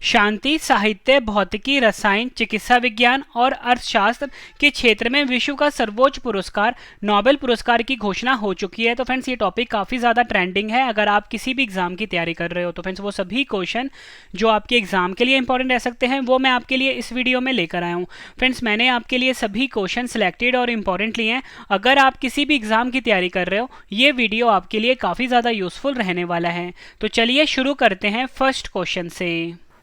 शांति, साहित्य, भौतिकी, रसायन, चिकित्सा विज्ञान और अर्थशास्त्र के क्षेत्र में विश्व का सर्वोच्च पुरस्कार नोबेल पुरस्कार की घोषणा हो चुकी है। तो फ्रेंड्स ये टॉपिक काफ़ी ज़्यादा ट्रेंडिंग है। अगर आप किसी भी एग्जाम की तैयारी कर रहे हो तो फ्रेंड्स वो सभी क्वेश्चन जो आपके एग्जाम के लिए इंपॉर्टेंट रह सकते हैं वो मैं आपके लिए इस वीडियो में लेकर आया हूँ। फ्रेंड्स मैंने आपके लिए सभी क्वेश्चन सिलेक्टेड और इंपॉर्टेंट लिए हैं। अगर आप किसी भी एग्जाम की तैयारी कर रहे हो ये वीडियो आपके लिए काफ़ी ज़्यादा यूजफुल रहने वाला है। तो चलिए शुरू करते हैं फर्स्ट क्वेश्चन से।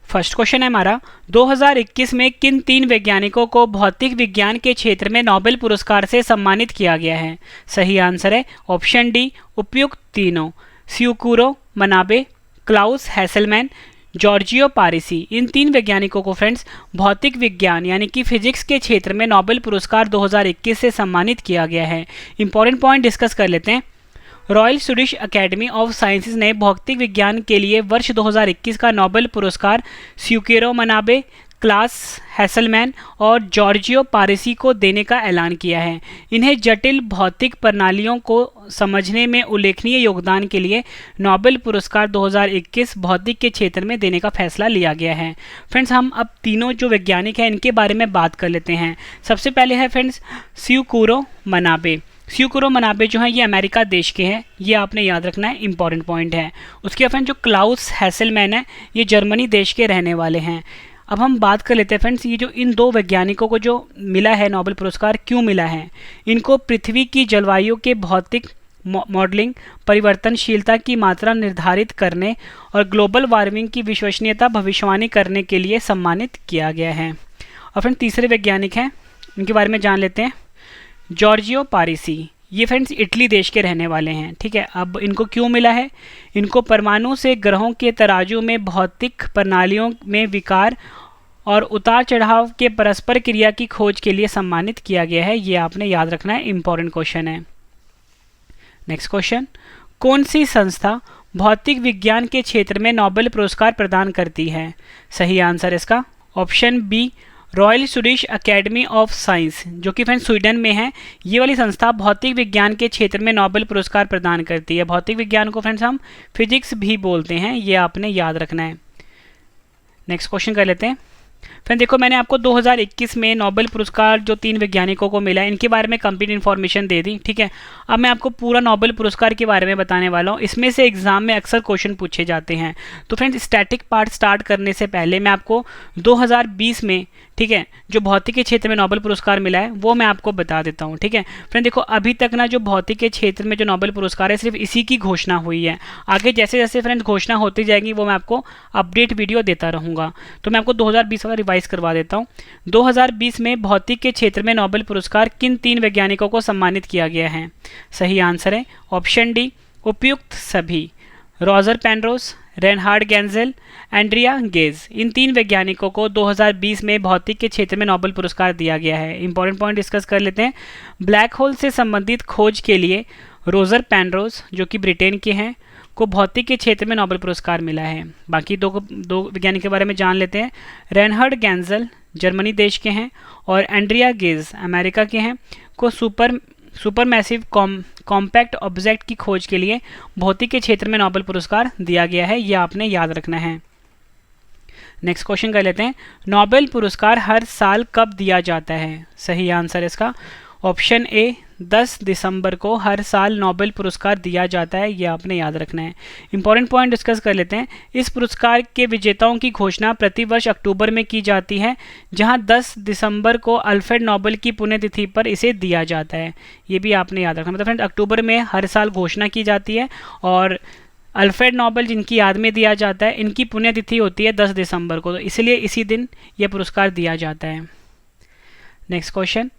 फर्स्ट क्वेश्चन है हमारा, 2021 में किन 3 वैज्ञानिकों को भौतिक विज्ञान के क्षेत्र में नोबेल पुरस्कार से सम्मानित किया गया है? सही आंसर है ऑप्शन डी, उपयुक्त तीनों। स्यूकुरो मनाबे, क्लाउस हेसलमैन, जॉर्जियो पारिसी। इन 3 वैज्ञानिकों को फ्रेंड्स भौतिक विज्ञान यानी कि फिजिक्स के क्षेत्र में नोबेल पुरस्कार 2021 से सम्मानित किया गया है। इंपॉर्टेंट पॉइंट डिस्कस कर लेते हैं। Royal Swedish Academy of sciences ने भौतिक विज्ञान के लिए वर्ष 2021 का नोबेल पुरस्कार स्यूकेरो मनाबे, क्लास हेसलमैन और जॉर्जियो पारिसी को देने का ऐलान किया है। इन्हें जटिल भौतिक प्रणालियों को समझने में उल्लेखनीय योगदान के लिए नोबेल पुरस्कार 2021 भौतिक के क्षेत्र में देने का फैसला लिया गया है। फ्रेंड्स हम अब तीनों जो वैज्ञानिक हैं इनके बारे में बात कर लेते हैं। सबसे पहले है फ्रेंड्स स्यूकुरो मनाबे। स्यूकुरो मनाबे जो है ये अमेरिका देश के हैं, ये आपने याद रखना है, इंपॉर्टेंट पॉइंट है। उसके बाद जो क्लाउस हेसलमैन है ये जर्मनी देश के रहने वाले हैं। अब हम बात कर लेते हैं फ्रेंड्स ये जो इन 2 वैज्ञानिकों को जो मिला है नोबेल पुरस्कार क्यों मिला है। इनको पृथ्वी की जलवायु के भौतिक मॉडलिंग, परिवर्तनशीलता की मात्रा निर्धारित करने और ग्लोबल वार्मिंग की विश्वसनीयता भविष्यवाणी करने के लिए सम्मानित किया गया है। और फ्रेंड तीसरे वैज्ञानिक हैं, इनके बारे में जान लेते हैं। जॉर्जियो पारिसी, ये फ्रेंड्स इटली देश के रहने वाले हैं। ठीक है, अब इनको क्यों मिला है? इनको परमाणु से ग्रहों के तराजू में भौतिक प्रणालियों में विकार और उतार चढ़ाव के परस्पर क्रिया की खोज के लिए सम्मानित किया गया है। ये आपने याद रखना है, इंपॉर्टेंट क्वेश्चन है। नेक्स्ट क्वेश्चन, कौन सी संस्था भौतिक विज्ञान के क्षेत्र में नोबेल पुरस्कार प्रदान करती है? सही आंसर इसका option B, Royal Swedish Academy of Science, जो कि फ्रेंड्स स्वीडन में है। ये वाली संस्था भौतिक विज्ञान के क्षेत्र में नोबेल पुरस्कार प्रदान करती है। भौतिक विज्ञान को फ्रेंड्स हम फिजिक्स भी बोलते हैं, ये आपने याद रखना है। नेक्स्ट क्वेश्चन कर लेते हैं। फ्रेंड देखो मैंने आपको 2021 में नोबेल पुरस्कार जो 3 वैज्ञानिकों को मिला है इनके बारे में कंप्लीट इन्फॉर्मेशन दे दी। ठीक है, अब मैं आपको पूरा नोबेल पुरस्कार के बारे में बताने वाला हूँ। इसमें से एग्जाम में अक्सर क्वेश्चन पूछे जाते हैं। तो फ्रेंड्स स्टैटिक पार्ट स्टार्ट करने से पहले मैं आपको 2020 में, ठीक है, जो भौतिक के क्षेत्र में नोबेल पुरस्कार मिला है वो मैं आपको बता देता हूँ। ठीक है फ्रेंड, देखो अभी तक ना जो भौतिक के क्षेत्र में जो नोबेल पुरस्कार है सिर्फ इसी की घोषणा हुई है। आगे जैसे जैसे फ्रेंड घोषणा होती जाएगी वो मैं आपको अपडेट वीडियो देता रहूँगा। तो मैं आपको 2020 वाला रिवाइज करवा देता हूँ। 2020 में भौतिक के क्षेत्र में नोबेल पुरस्कार किन 3 वैज्ञानिकों को सम्मानित किया गया है? सही आंसर है ऑप्शन डी, उपयुक्त सभी। Roger Penrose, Reinhard Genzel, Andrea Ghez. इन 3 वैज्ञानिकों को 2020 में भौतिक के क्षेत्र में नोबेल पुरस्कार दिया गया है। इंपॉर्टेंट पॉइंट डिस्कस कर लेते हैं। ब्लैक होल से संबंधित खोज के लिए रोजर पेनरोज जो कि ब्रिटेन के हैं को भौतिक के क्षेत्र में नोबेल पुरस्कार मिला है। बाकी दो वैज्ञानिक के बारे में जान लेते हैं। रेनहार्ड गेंजेल जर्मनी देश के हैं और एंड्रिया गेज अमेरिका के हैं को सुपर मैसिव कॉम्पैक्ट ऑब्जेक्ट की खोज के लिए भौतिक के क्षेत्र में नोबेल पुरस्कार दिया गया है। यह आपने याद रखना है। नेक्स्ट क्वेश्चन कर लेते हैं। नोबेल पुरस्कार हर साल कब दिया जाता है? सही आंसर इसका ऑप्शन ए, 10 दिसंबर को हर साल नोबेल पुरस्कार दिया जाता है। ये आपने याद रखना है। इंपॉर्टेंट पॉइंट डिस्कस कर लेते हैं। इस पुरस्कार के विजेताओं की घोषणा प्रतिवर्ष अक्टूबर में की जाती है, जहां 10 दिसंबर को अल्फ्रेड नोबेल की पुण्यतिथि पर इसे दिया जाता है। ये भी आपने याद रखना। मतलब फ्रेंड अक्टूबर में हर साल घोषणा की जाती है और अल्फ्रेड नोबेल जिनकी याद में दिया जाता है इनकी पुण्यतिथि होती है 10 दिसंबर को, तो इसलिए इसी दिन यह पुरस्कार दिया जाता है। नेक्स्ट क्वेश्चन,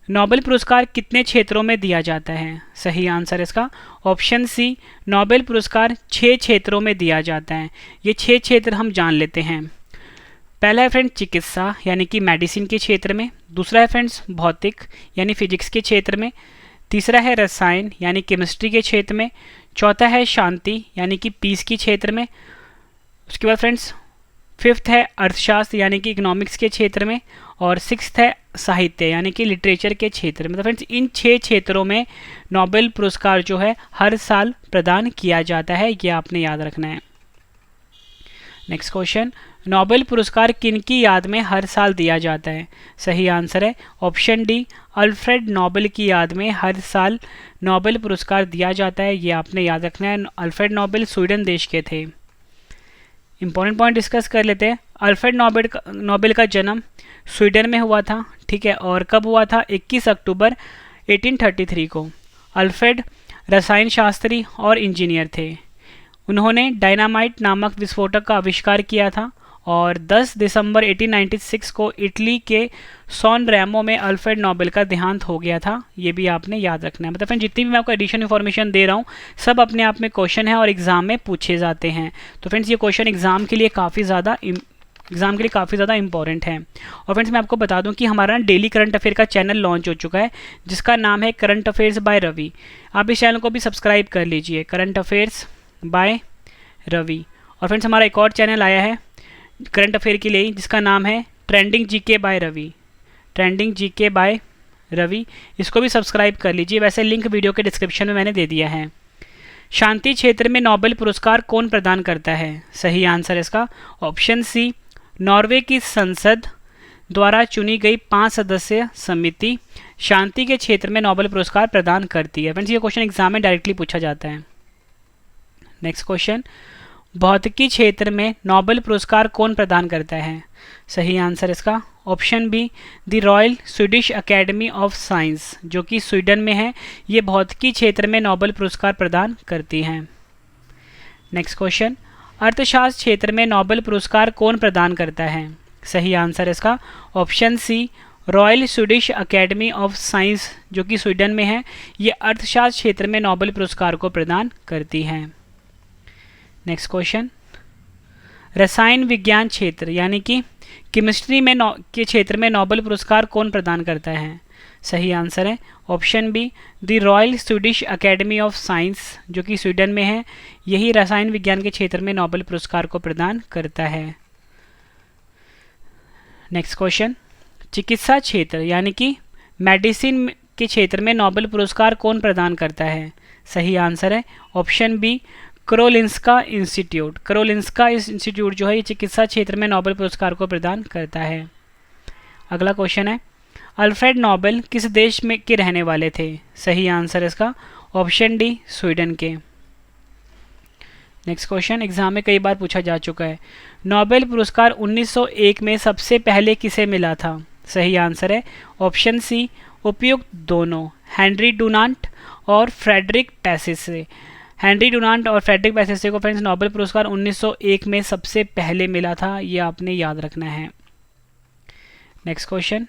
नोबेल पुरस्कार कितने क्षेत्रों में दिया जाता है? सही आंसर इसका ऑप्शन सी, नोबेल पुरस्कार 6 क्षेत्रों में दिया जाता है। ये 6 क्षेत्र हम जान लेते हैं। पहला है फ्रेंड चिकित्सा यानी कि मेडिसिन के क्षेत्र में। दूसरा है फ्रेंड्स भौतिक यानी फिजिक्स के क्षेत्र में। तीसरा है रसायन यानी केमिस्ट्री के क्षेत्र में। चौथा है शांति यानी कि पीस के क्षेत्र में। उसके बाद फ्रेंड्स 5th है अर्थशास्त्र यानी कि इकोनॉमिक्स के क्षेत्र में। और 6th है साहित्य यानी कि लिटरेचर के क्षेत्र में। तो फ्रेंड्स इन 6 क्षेत्रों में नोबेल पुरस्कार जो है हर साल प्रदान किया जाता है, ये आपने याद रखना है। नेक्स्ट क्वेश्चन, नोबेल पुरस्कार किनकी याद में हर साल दिया जाता है? सही आंसर है ऑप्शन डी, अल्फ्रेड नोबेल की याद में हर साल नोबेल पुरस्कार दिया जाता है। ये आपने याद रखना है। अल्फ्रेड नोबेल स्वीडन देश के थे। इंपॉर्टेंट पॉइंट डिस्कस कर लेते हैं। अल्फ्रेड नोबेल का जन्म स्वीडन में हुआ था, ठीक है, और कब हुआ था? 21 अक्टूबर 1833 को। अल्फ्रेड रसायन शास्त्री और इंजीनियर थे। उन्होंने डायनामाइट नामक विस्फोटक का आविष्कार किया था और 10 दिसंबर 1896 को इटली के सॉन रैमो में अल्फ्रेड नोबेल का देहांत हो गया था। ये भी आपने याद रखना है। मतलब फ्रेंड जितनी भी मैं आपको एडिशन इन्फॉर्मेशन दे रहा हूँ सब अपने आप में क्वेश्चन है और एग्जाम में पूछे जाते हैं। तो फ्रेंड्स ये क्वेश्चन एग्जाम के लिए काफ़ी ज़्यादा इंपॉर्टेंट है। और फ्रेंड्स मैं आपको बता दूं कि हमारा डेली करंट अफेयर का चैनल लॉन्च हो चुका है जिसका नाम है करंट अफेयर्स बाय रवि। आप इस चैनल को भी सब्सक्राइब कर लीजिए, करंट अफेयर्स बाय रवि। और फ्रेंड्स हमारा एक और चैनल आया है करंट अफेयर के लिए जिसका नाम है trending GK by Ravi, trending GK by Ravi. इसको भी सब्सक्राइब कर लीजिए। वैसे लिंक वीडियो के डिस्क्रिप्शन में मैंने दे दिया है। शांति क्षेत्र में नोबेल पुरस्कार कौन प्रदान करता है? सही आंसर इसका ऑप्शन सी, नॉर्वे की संसद द्वारा चुनी गई 5 सदस्यीय समिति शांति के क्षेत्र में नोबेल पुरस्कार प्रदान करती है। फ्रेंड्स ये क्वेश्चन एग्जाम में डायरेक्टली पूछा जाता है। नेक्स्ट क्वेश्चन, भौतिकी क्षेत्र में नोबेल पुरस्कार कौन प्रदान करता है? सही आंसर इसका option B, the Royal Swedish Academy of Science, जो कि स्वीडन में है। ये भौतिकी क्षेत्र में नोबेल पुरस्कार प्रदान करती हैं। नेक्स्ट क्वेश्चन, अर्थशास्त्र क्षेत्र में नोबेल पुरस्कार कौन प्रदान करता है? सही आंसर इसका option C, Royal Swedish Academy of Science, जो कि स्वीडन में है। ये अर्थशास्त्र क्षेत्र में नोबेल पुरस्कार को प्रदान करती हैं। नेक्स्ट क्वेश्चन, रसायन विज्ञान क्षेत्र यानी कि केमिस्ट्री में के क्षेत्र में नोबेल पुरस्कार कौन प्रदान करता है? सही आंसर है option B, the Royal Swedish Academy of Science, जो कि स्वीडन में है। यही रसायन विज्ञान के क्षेत्र में नोबेल पुरस्कार को प्रदान करता है। नेक्स्ट क्वेश्चन, चिकित्सा क्षेत्र यानी कि मेडिसिन के क्षेत्र में नोबेल पुरस्कार कौन प्रदान करता है? सही आंसर है option B, Karolinska Institute. Karolinska Institute जो है ये चिकित्सा क्षेत्र में नोबेल पुरस्कार को प्रदान करता है। अगला क्वेश्चन है, अल्फ्रेड नोबेल किस देश में के रहने वाले थे? सही आंसर इसका ऑप्शन डी, स्वीडन के। नेक्स्ट क्वेश्चन एग्जाम में कई बार पूछा जा चुका है। नोबेल पुरस्कार 1901 में सबसे पहले किसे मिला था? सही आंसर है ऑप्शन सी, उपयुक्त दोनों, हेनरी डुनांट और फ्रेडरिक पैसेसे। हेनरी डुनांट और फ्रेडरिक पैसेसे को फ्रेंड्स नोबेल पुरस्कार 1901 में सबसे पहले मिला था। ये आपने याद रखना है। नेक्स्ट क्वेश्चन,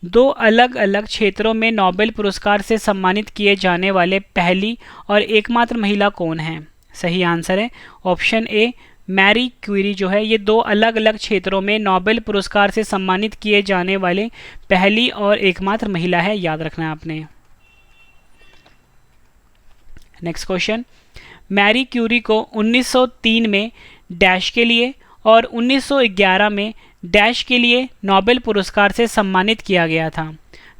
2 अलग अलग क्षेत्रों में नोबेल पुरस्कार से सम्मानित किए जाने वाले पहली और एकमात्र महिला कौन है? सही आंसर है ऑप्शन ए, मैरी क्यूरी जो है ये 2 अलग अलग क्षेत्रों में नोबेल पुरस्कार से सम्मानित किए जाने वाले पहली और एकमात्र महिला है। याद रखना है आपने। नेक्स्ट क्वेश्चन, मैरी क्यूरी को 1903 में डैश के लिए और 1911 में डैश के लिए नोबेल पुरस्कार से सम्मानित किया गया था।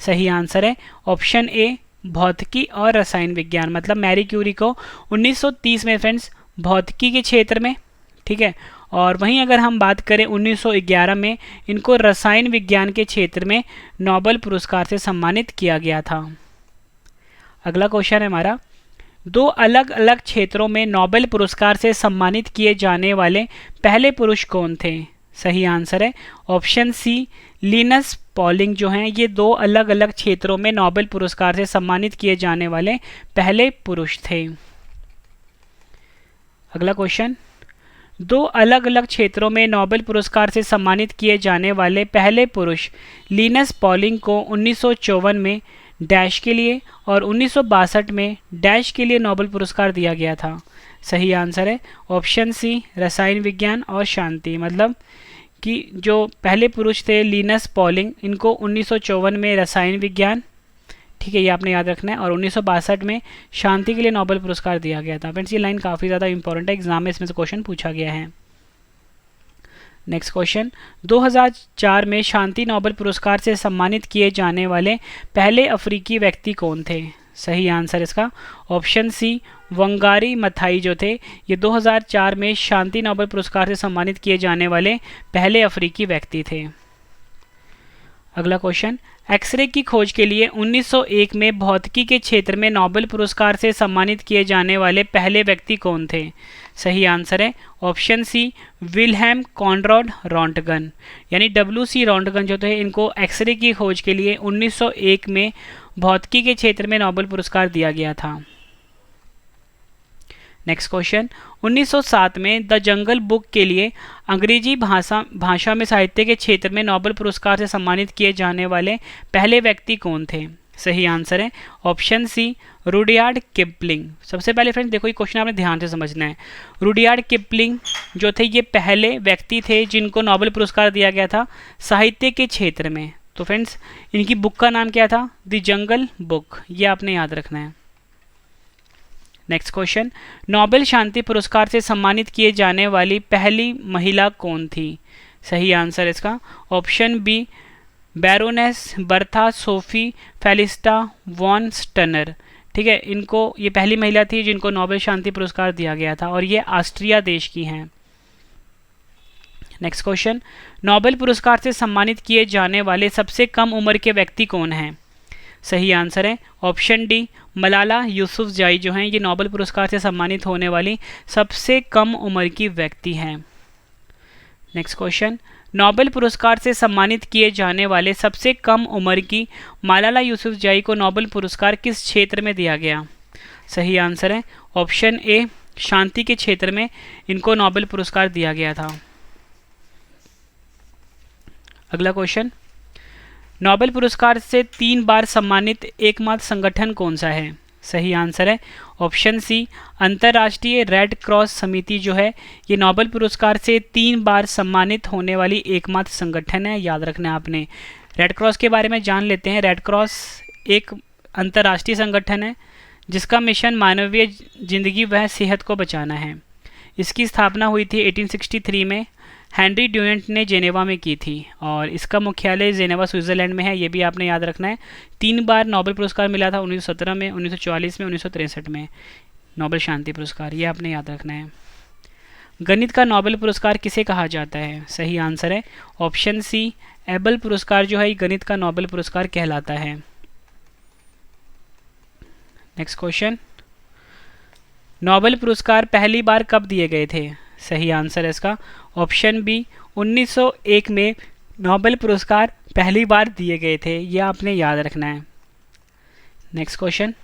सही आंसर है ऑप्शन ए, भौतिकी और रसायन विज्ञान। मतलब मैरी क्यूरी को 1930 में फ्रेंड्स भौतिकी के क्षेत्र में, ठीक है, और वहीं अगर हम बात करें 1911 में इनको रसायन विज्ञान के क्षेत्र में नोबेल पुरस्कार से सम्मानित किया गया था। अगला क्वेश्चन है हमारा, 2 अलग अलग क्षेत्रों में नोबेल पुरस्कार से सम्मानित किए जाने वाले पहले पुरुष कौन थे? सही आंसर है ऑप्शन सी, लिनस पॉलिंग जो हैं ये 2 अलग अलग क्षेत्रों में नोबेल पुरस्कार से सम्मानित किए जाने वाले पहले पुरुष थे। अगला क्वेश्चन, 2 अलग अलग क्षेत्रों में नोबेल पुरस्कार से सम्मानित किए जाने वाले पहले पुरुष लिनस पॉलिंग को 1954 में डैश के लिए और 1962 में डैश के लिए नोबेल पुरस्कार दिया गया था। सही आंसर है ऑप्शन सी, रसायन विज्ञान और शांति। मतलब कि जो पहले पुरुष थे लिनस पॉलिंग, इनको 1954 में रसायन विज्ञान, ठीक है, ये आपने याद रखना है, और 1962 में शांति के लिए नोबेल पुरस्कार दिया गया था। फ्रेंड्स ये लाइन काफ़ी ज़्यादा इंपॉर्टेंट है, एग्जाम में इसमें से क्वेश्चन पूछा गया है। नेक्स्ट क्वेश्चन, 2004 में शांति नोबेल पुरस्कार से सम्मानित किए जाने वाले पहले अफ्रीकी व्यक्ति कौन थे? सही आंसर इसका ऑप्शन सी, वंगारी मथाई जो थे ये 2004 में शांति नोबेल पुरस्कार से सम्मानित किए जाने वाले पहले अफ्रीकी व्यक्ति थे। अगला क्वेश्चन, एक्सरे की खोज के लिए 1901 में भौतिकी के क्षेत्र में नोबेल पुरस्कार से सम्मानित किए जाने वाले पहले व्यक्ति कौन थे? सही आंसर है option C Wilhelm Conrad Roentgen, यानी डब्ल्यू.सी. रॉन्टगन जो थे इनको एक्सरे की खोज के लिए 1901 में भौतिकी के क्षेत्र में नोबेल पुरस्कार दिया गया था। नेक्स्ट क्वेश्चन, 1907 में द जंगल बुक के लिए अंग्रेजी भाषा में साहित्य के क्षेत्र में नोबेल पुरस्कार से सम्मानित किए जाने वाले पहले व्यक्ति कौन थे? सही आंसर है ऑप्शन सी रुडयार्ड किपलिंग। सबसे पहले फ्रेंड्स देखो ये क्वेश्चन आपने ध्यान से समझना है। रुडयार्ड किपलिंग जो थे ये पहले व्यक्ति थे जिनको नोबेल पुरस्कार दिया गया था साहित्य के क्षेत्र में। तो फ्रेंड्स इनकी बुक का नाम क्या था? द जंगल बुक, ये आपने याद रखना है। नेक्स्ट क्वेश्चन, नोबेल शांति पुरस्कार से सम्मानित किए जाने वाली पहली महिला कौन थी? सही आंसर इसका option B Baroness Bertha Sophie Felicita von Suttner. ठीक है, इनको ये पहली महिला थी जिनको नोबेल शांति पुरस्कार दिया गया था और ये ऑस्ट्रिया देश की हैं। नेक्स्ट क्वेश्चन, नोबेल पुरस्कार से सम्मानित किए जाने वाले सबसे कम उम्र के व्यक्ति कौन हैं? सही आंसर है ऑप्शन डी मलाला यूसुफजाई जो हैं ये नोबेल पुरस्कार से सम्मानित होने वाली सबसे कम उम्र की व्यक्ति हैं। नेक्स्ट क्वेश्चन, नोबेल पुरस्कार से सम्मानित किए जाने वाले सबसे कम उम्र की मलाला यूसुफजाई को नोबेल पुरस्कार किस क्षेत्र में दिया गया? सही आंसर है ऑप्शन ए शांति के क्षेत्र में इनको नोबेल पुरस्कार दिया गया था। अगला क्वेश्चन, नोबेल पुरस्कार से 3 बार सम्मानित एकमात्र संगठन कौन सा है? सही आंसर है ऑप्शन सी अंतर्राष्ट्रीय रेड क्रॉस समिति जो है ये नोबेल पुरस्कार से 3 बार सम्मानित होने वाली एकमात्र संगठन है। याद रखना है आपने। रेड क्रॉस के बारे में जान लेते हैं। रेड क्रॉस एक अंतर्राष्ट्रीय संगठन है जिसका मिशन मानवीय जिंदगी व सेहत को बचाना है। इसकी स्थापना हुई थी 1863 में हेनरी ड्यूनेंट ने जेनेवा में की थी और इसका मुख्यालय जेनेवा स्विट्ज़रलैंड में है। ये भी आपने याद रखना है। 3 बार नोबेल पुरस्कार मिला था 1917 में, 1944 में, 1963 में नोबेल शांति पुरस्कार, ये आपने याद रखना है। गणित का नोबेल पुरस्कार किसे कहा जाता है? सही आंसर है ऑप्शन सी एबल पुरस्कार जो है ये गणित का नोबेल पुरस्कार कहलाता है। नेक्स्ट क्वेश्चन, नोबेल पुरस्कार पहली बार कब दिए गए थे? सही आंसर है इसका ऑप्शन बी 1901 में नोबेल पुरस्कार पहली बार दिए गए थे। ये आपने याद रखना है। नेक्स्ट क्वेश्चन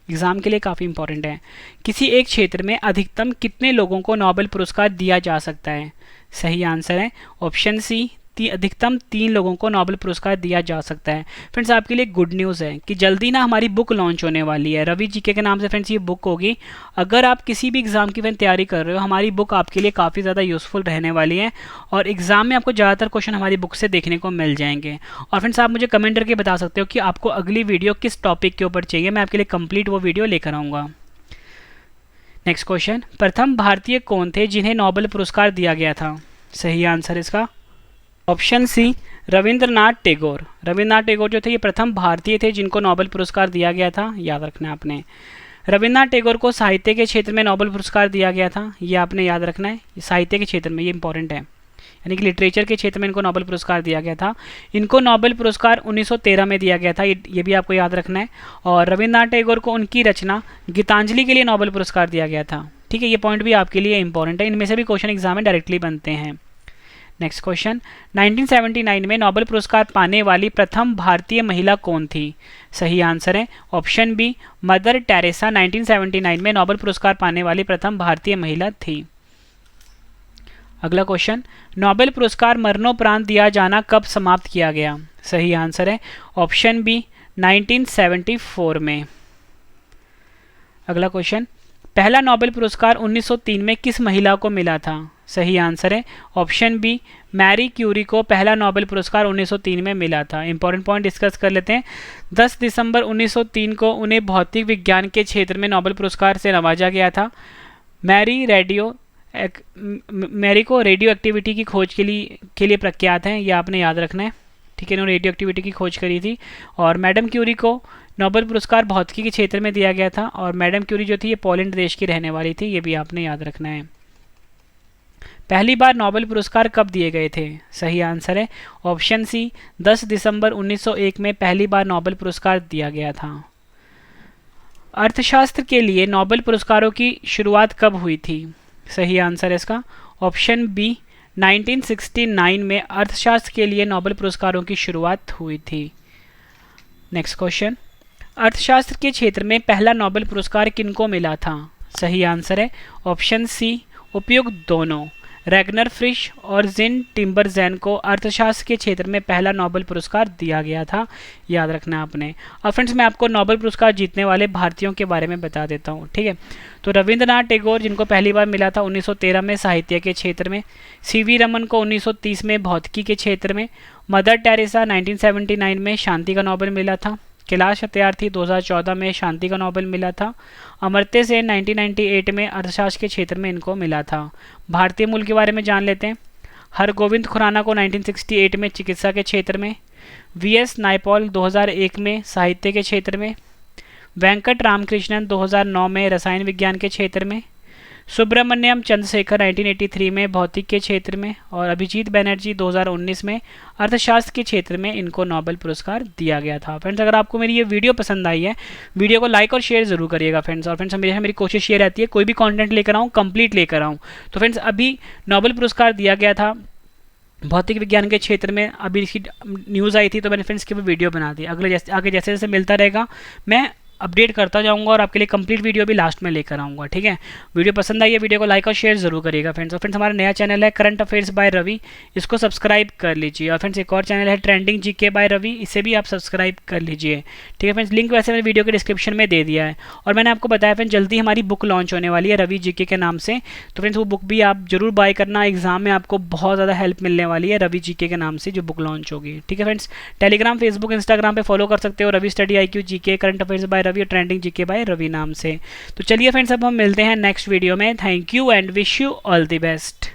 एग्जाम के लिए काफ़ी इंपॉर्टेंट है। किसी एक क्षेत्र में अधिकतम कितने लोगों को नोबेल पुरस्कार दिया जा सकता है? सही आंसर है ऑप्शन सी अधिकतम 3 लोगों को नोबेल पुरस्कार दिया जा सकता है। फ्रेंड्स आपके लिए गुड न्यूज़ है कि जल्दी ना हमारी बुक लॉन्च होने वाली है। रवि जीके के नाम से फ्रेंड्स ये बुक होगी। अगर आप किसी भी एग्ज़ाम की तैयारी कर रहे हो हमारी बुक आपके लिए काफ़ी ज़्यादा यूज़फुल रहने वाली है और एग्ज़ाम में आपको ज़्यादातर क्वेश्चन हमारी बुक से देखने को मिल जाएंगे। और फ्रेंड्स आप मुझे कमेंट करके बता सकते हो कि आपको अगली वीडियो किस टॉपिक के ऊपर चाहिए। मैं आपके लिए कंप्लीट वो वीडियो लेकर आऊँगा। नेक्स्ट क्वेश्चन, प्रथम भारतीय कौन थे जिन्हें नोबेल पुरस्कार दिया गया था? सही आंसर इसका ऑप्शन सी रविंद्रनाथ टैगोर। रविंद्रनाथ टैगोर जो थे ये प्रथम भारतीय थे जिनको नोबेल पुरस्कार दिया गया था। याद रखना है आपने। रविंद्रनाथ टैगोर को साहित्य के क्षेत्र में नोबेल पुरस्कार दिया गया था। ये आपने याद रखना है। साहित्य के क्षेत्र में ये इंपॉर्टेंट है, यानी कि लिटरेचर के क्षेत्र में इनको नोबेल पुरस्कार दिया गया था। इनको नोबेल पुरस्कार 1913 में दिया गया था। ये भी आपको याद रखना है। और रविंद्रनाथ टैगोर को उनकी रचना गीतांजलि के लिए नोबेल पुरस्कार दिया गया था। ठीक है, ये पॉइंट भी आपके लिए इंपॉर्टेंट है। इनमें से भी क्वेश्चन एग्जाम में डायरेक्टली बनते हैं। नेक्स्ट क्वेश्चन, 1979 में नोबेल पुरस्कार पाने वाली प्रथम भारतीय महिला कौन थी? सही आंसर है ऑप्शन बी मदर टेरेसा 1979 में नोबेल पुरस्कार पाने वाली प्रथम भारतीय महिला थी। अगला क्वेश्चन, नोबेल पुरस्कार मरणोपरांत दिया जाना कब समाप्त किया गया? सही आंसर है ऑप्शन बी 1974 में। अगला क्वेश्चन, पहला नोबेल पुरस्कार 1903 में किस महिला को मिला था? सही आंसर है ऑप्शन बी मैरी क्यूरी को पहला नोबेल पुरस्कार 1903 में मिला था। इंपॉर्टेंट पॉइंट डिस्कस कर लेते हैं। 10 दिसंबर 1903 को उन्हें भौतिक विज्ञान के क्षेत्र में नोबेल पुरस्कार से नवाजा गया था। मैरी को रेडियो एक्टिविटी की खोज के लिए प्रख्यात हैं। ये आपने याद रखना है। ठीक है, इन्होंने रेडियो एक्टिविटी की खोज करी थी। और मैडम क्यूरी को नोबेल पुरस्कार भौतिकी के क्षेत्र में दिया गया था और मैडम क्यूरी जो थी ये पोलैंड देश की रहने वाली थी, ये भी आपने याद रखना है। पहली बार नोबेल पुरस्कार कब दिए गए थे? सही आंसर है ऑप्शन सी 10 दिसंबर 1901 में पहली बार नोबेल पुरस्कार दिया गया था। अर्थशास्त्र के लिए नोबेल पुरस्कारों की शुरुआत कब हुई थी? सही आंसर है इसका ऑप्शन बी 1969 में अर्थशास्त्र के लिए नोबेल पुरस्कारों की शुरुआत हुई थी। नेक्स्ट क्वेश्चन, अर्थशास्त्र के क्षेत्र में पहला नोबेल पुरस्कार किनको मिला था? सही आंसर है ऑप्शन सी उपयुक्त दोनों। रैगनर फ्रिश और जिन टिम्बरजैन को अर्थशास्त्र के क्षेत्र में पहला नोबेल पुरस्कार दिया गया था, याद रखना आपने। और फ्रेंड्स मैं आपको नोबेल पुरस्कार जीतने वाले भारतीयों के बारे में बता देता हूँ, ठीक है। तो रविंद्रनाथ टैगोर जिनको पहली बार मिला था 1913 में साहित्य के क्षेत्र में, सीवी रमन को 1930 में भौतिकी के क्षेत्र में, मदर टेरेसा 1979 में शांति का नोबेल मिला था, कैलाश सत्यार्थी 2014 में शांति का नोबेल मिला था, अमर्त्य सेन 1998 में अर्थशास्त्र के क्षेत्र में इनको मिला था। भारतीय मूल के बारे में जान लेते हैं। हरगोविंद खुराना को 1968 में चिकित्सा के क्षेत्र में, वीएस नायपॉल 2001 में साहित्य के क्षेत्र में, वेंकट रामकृष्णन 2009 में रसायन विज्ञान के क्षेत्र में, सुब्रमण्यम चंद्रशेखर 1983 में भौतिक के क्षेत्र में और अभिजीत बनर्जी 2019 में अर्थशास्त्र के क्षेत्र में इनको नोबेल पुरस्कार दिया गया था। फ्रेंड्स अगर आपको मेरी ये वीडियो पसंद आई है, वीडियो को लाइक और शेयर जरूर करिएगा फ्रेंड्स। और फ्रेंड्स हमेशा मेरी कोशिश ये रहती है कोई भी कंटेंट लेकर आऊँ कंप्लीट लेकर आऊँ। तो फ्रेंड्स अभी नोबेल पुरस्कार दिया गया था भौतिक विज्ञान के क्षेत्र में, अभी इसकी न्यूज़ आई थी तो मैंने फ्रेंड्स की वीडियो बना दी। आगे जैसे जैसे मिलता रहेगा मैं अपडेट करता जाऊंगा और आपके लिए कंप्लीट वीडियो भी लास्ट में लेकर आऊंगा, ठीक है। वीडियो पसंद आई है वीडियो को लाइक और शेयर जरूर करिएगा फ्रेंड्स। और फ्रेंड्स हमारा नया चैनल है करंट अफेयर्स बाय रवि, इसको सब्सक्राइब कर लीजिए। और फ्रेंड्स एक और चैनल है ट्रेंडिंग जीके बाय रवि, इसे भी आप सब्सक्राइब कर लीजिए, ठीक है फ्रेंड्स। लिंक वैसे मैंने वीडियो के डिस्क्रिप्शन में दे दिया है। और मैंने आपको बताया फ्रेंड्स जल्दी हमारी बुक लॉन्च होने वाली है रवि जीके के नाम से, तो फ्रेंड्स वो बुक भी आप जरूर बाय करना, एग्जाम में आपको बहुत ज़्यादा हेल्प मिलने वाली है रवि जीके के नाम से जो बुक लॉन्च होगी, ठीक है फ्रेंड्स। टेलीग्राम फेसबुक इंस्टाग्राम पे फॉलो कर सकते हो Ravi study IQ GK current affairs by Ravi और ट्रेंडिंग जीके बाय रवि नाम से। तो चलिए फ्रेंड्स अब हम मिलते हैं नेक्स्ट वीडियो में। Thank you and wish you all the best.